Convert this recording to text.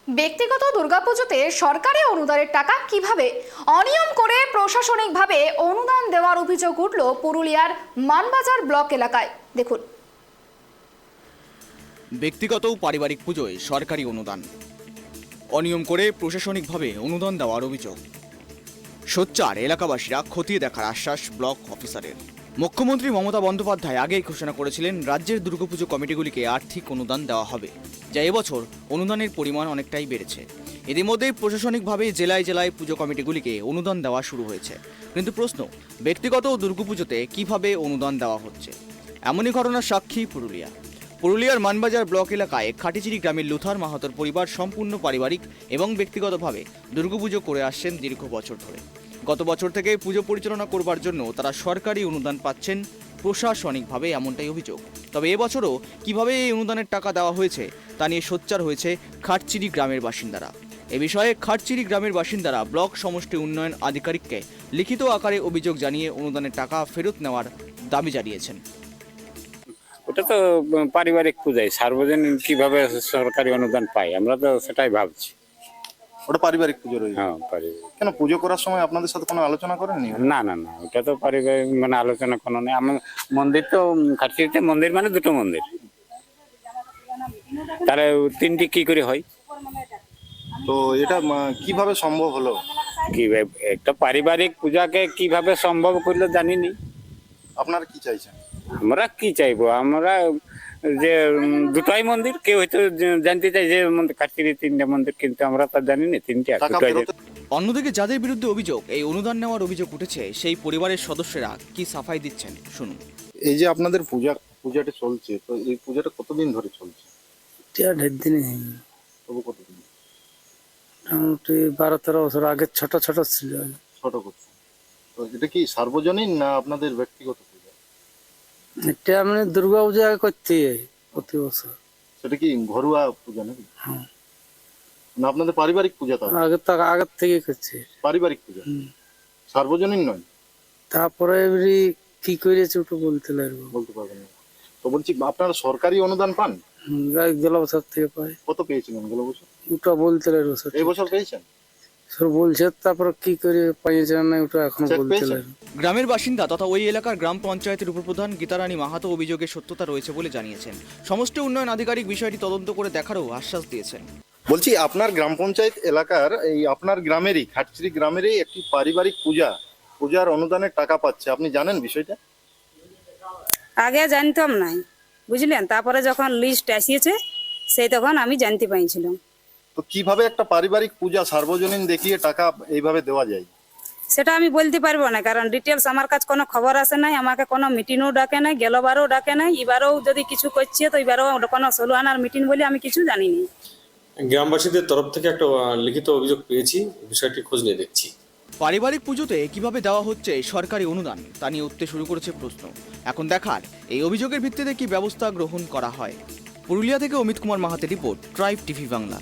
ব্যক্তিগত দুর্গাপুজোতে সরকারি অনুদানের টাকা কিভাবে অনিয়ম করে প্রশাসনিকভাবে অনুদান দেওয়ার অভিযোগ উঠল পুরুলিয়ার মানবাজার ব্লক এলাকায়। দেখুন, ব্যক্তিগত ও পারিবারিক পুজোয় সরকারি অনুদান অনিয়ম করে প্রশাসনিকভাবে অনুদান দেওয়ার অভিযোগ। সোচ্চার এলাকাবাসীরা খতিয়ে দেখার আশ্বাস ব্লক অফিসারের। মুখ্যমন্ত্রী মমতা বন্দ্যোপাধ্যায় আগেই ঘোষণা করেছিলেন রাজ্যের দুর্গাপুজো কমিটিগুলিকে আর্থিক অনুদান দেওয়া হবে, যা এবছর অনুদানের পরিমাণ অনেকটাই বেড়েছে। ইতিমধ্যেই প্রশাসনিকভাবে জেলায় জেলায় পুজো কমিটিগুলিকে অনুদান দেওয়া শুরু হয়েছে। কিন্তু প্রশ্ন, ব্যক্তিগত দুর্গাপুজোতে কিভাবে অনুদান দেওয়া হচ্ছে? এমনই ঘটনার সাক্ষী পুরুলিয়ার মানবাজার ব্লক এলাকায় খাটিচিরি গ্রামের লুথার মাহাতোর পরিবার সম্পূর্ণ পারিবারিক এবং ব্যক্তিগতভাবে দুর্গাপুজো করে আসছেন দীর্ঘ বছর ধরে। গত বছর থেকে পুজো পরিচালনা করবার জন্য তারা সরকারি অনুদান পাচ্ছেন প্রশাসনিকভাবে, এমনটাই অভিযোগ। তবে এবছরও কিভাবে এই অনুদানের টাকা দেওয়া হয়েছে তা নিয়ে সোচ্চার হয়েছে খাটচিরি গ্রামের বাসিন্দারা। এ বিষয়ে খাটচিরি গ্রামের বাসিন্দারা ব্লক সমষ্টি উন্নয়ন আধিকারিককে লিখিত আকারে অভিযোগ জানিয়ে অনুদানের টাকা ফেরত নেওয়ার দাবি জানিয়েছেন। ওটা তো পারিবারিক পূজায় সার্বজনীন কিভাবে সরকারি অনুদান পাই, আমরা তো সেটাই ভাবছি। ওটা পারিবারিক পুজো রয়েছে। হ্যাঁ, পারিবারিক। কেন পুজো করার সময় আপনাদের সাথে কোনো আলোচনা করেননি? না না না, ওটা তো পারিবারিক মানে আলোচনা কোনো নেই। আমার মন্দির তো খাটচিরিতে মন্দির মানে দুটো মন্দির, তাহলে তিনটি কি করে হয়? তো এটা কিভাবে সম্ভব হলো? কি একটা পারিবারিক পূজাকে কিভাবে সম্ভব করলো জানিনি। আপনারা কি চাইছেন? আমরা কি চাইবো, আমরা যে দুটাই মন্দির, কেউ হয়তো জানতে চাই যে খাটচিরি তিনটা মন্দির, কিন্তু আমরা তা জানি না তিনটা। টাকা ফেরত? অন্যদিকে যাদের বিরুদ্ধে অভিযোগ এই অনুদান নেওয়ার অভিযোগ উঠেছে, সেই পরিবারের সদস্যরা কি সাফাই দিচ্ছেন শুনুন। এই যে আপনাদের পূজাটা চলছে, তো এই পূজাটা কতদিন ধরে চলছে? ঢের দিনে তবু কতদিন? মোটামুটি 12-13 বছর আগে ছোট ছোট ছিল। ছোট করছে। তো এটা কি সার্বজনীন না আপনাদের ব্যক্তিগত পূজা? এটা মানে দুর্গা পূজা করতে প্রতি বছর। সেটা কি ঘরোয়া পূজা নাকি? হ্যাঁ। না আপনাদের পারিবারিক পূজা? তো আগের থেকে করছে পারিবারিক পূজা, সার্বজনীন নয়। তারপরে এবারে কি করেছে ওটা বলতে লাগবে, বলতে পারবেন না। তো বলছি, আপনারা সরকারি অনুদান পান? গেল বছর থেকে পাই। কত পেয়েছিলেন গেল বছর? ওটা বলতে লাগবে এই বছর পেয়েছেন? সব বলছে, তারপরে কি করে পাইছে না ওটা এখনো চেক বলতে পেয়েছেন? লাগবে। গ্রামের বাসিন্দা তথা ওই এলাকার গ্রাম পঞ্চায়েতের উপপ্রধান গীতারানী মাহাতো অভিযোগের সত্যতা রয়েছে বলে জানিয়েছেন। সমষ্টি উন্নয়ন আধিকারিক বিষয়টি তদন্ত করে দেখারও আশ্বাস দিয়েছেন। বলছি, আপনার গ্রাম পঞ্চায়েত এলাকার এই আপনার গ্রামেরই খাটচিরি গ্রামেরই একটি পারিবারিক পূজার অনুদানের টাকা পাচ্ছে, আপনি জানেন বিষয়টা? আগে জানতাম নাই, বুঝলেন। তারপরে যখন লিস্ট আসিয়েছে সেই তখন আমি জানতে পাইছিলাম। তো কিভাবে একটা পারিবারিক পূজা সার্বজনীন দেখিয়ে টাকা এইভাবে দেওয়া যায়? সেটা আমি বলতে পারবো না, কারণ ডিটেলস আমার কাছে কোনো খবর আসে নাই। আমাকে কোনো মিটিংও ডাকে নাই, গেলবারও ডাকে নাই। এবারেও যদি কিছু করছে তো এবারেও কোনো 16 আনার মিটিং বলে আমি কিছু জানিনি। গ্রামবাসীদের তরফ থেকে একটা লিখিত অভিযোগ পেয়েছি, বিষয়টি খোঁজ নিয়ে দেখছি। পারিবারিক পুজোতে কিভাবে দেওয়া হচ্ছে সরকারি অনুদান তা নিয়ে উঠতে শুরু করেছে প্রশ্ন। এখন দেখার এই অভিযোগের ভিত্তিতে কি ব্যবস্থা গ্রহণ করা হয়। পুরুলিয়া থেকে অমিত কুমার মাহাতের রিপোর্ট, ট্রাইব টিভি বাংলা।